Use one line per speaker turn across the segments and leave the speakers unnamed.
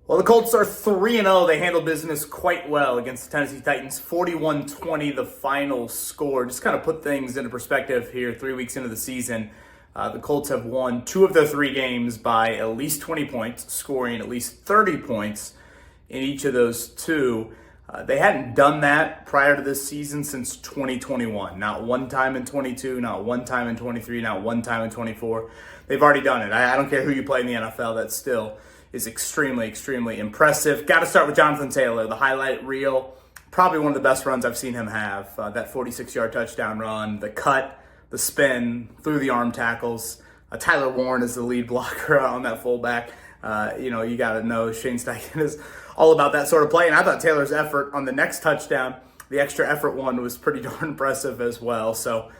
Well, the Colts are 3-0. They handled business quite well against the Tennessee Titans. 41-20, the final score. Just kind of put things into perspective here 3 weeks into the season. The Colts have won 2 of their 3 games by at least 20 points, scoring at least 30 points in each of those 2. They hadn't done that prior to this season since 2021. Not one time in 22, not one time in 23, not one time in 24. They've already done it. I don't care who you play in the NFL, that still is extremely, extremely impressive. Got to start with Jonathan Taylor, the highlight reel. Probably one of the best runs I've seen him have. That 46-yard touchdown run, the cut, the spin, through the arm tackles. Tyler Warren is the lead blocker on that fullback. You got to know Shane Steichen is all about that sort of play. And I thought Taylor's effort on the next touchdown, the extra effort one, was pretty darn impressive as well. So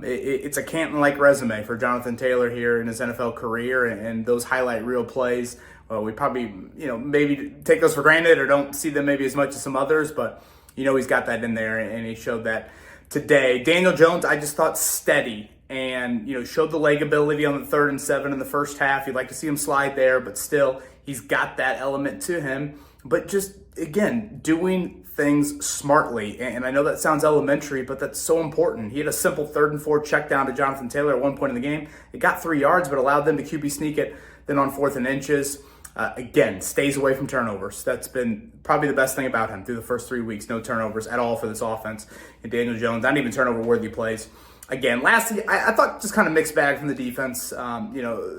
it's a Canton-like resume for Jonathan Taylor here in his NFL career, and those highlight reel plays. Well, we probably, maybe take those for granted or don't see them maybe as much as some others, but he's got that in there, and he showed that today. Daniel Jones, I just thought steady and, showed the leg ability on the 3rd and 7 in the first half. You'd like to see him slide there, but still, he's got that element to him. But just, again, doing things smartly. And I know that sounds elementary, but that's so important. He had a simple 3rd and 4 check down to Jonathan Taylor at one point in the game. It got 3 yards, but allowed them to QB sneak it. Then on 4th and inches, again, stays away from turnovers. That's been probably the best thing about him through the first 3 weeks. No turnovers at all for this offense. And Daniel Jones, not even turnover-worthy plays. Again, lastly, I thought just kind of mixed bag from the defense.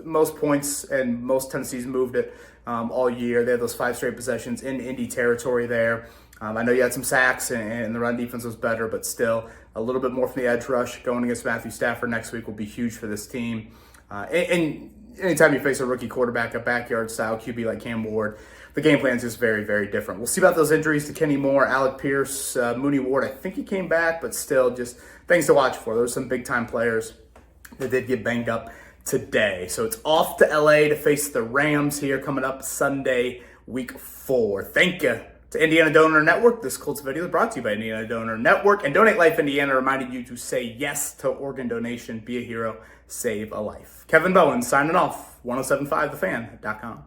Most points and most Tennessee's moved it all year. They had those 5 straight possessions in Indy territory there. I know you had some sacks and the run defense was better, but still a little bit more from the edge rush going against Matthew Stafford next week will be huge for this team. And anytime you face a rookie quarterback, a backyard-style QB like Cam Ward, the game plan is just very, very different. We'll see about those injuries to Kenny Moore, Alec Pierce, Mooney Ward. I think he came back, but still just things to watch for. There's some big-time players that did get banged up today. So it's off to L.A. to face the Rams here coming up Sunday, week 4. Thank you to Indiana Donor Network. This Colts video is brought to you by Indiana Donor Network. And Donate Life Indiana reminded you to say yes to organ donation. Be a hero. Save a life. Kevin Bowen signing off. 1075thefan.com.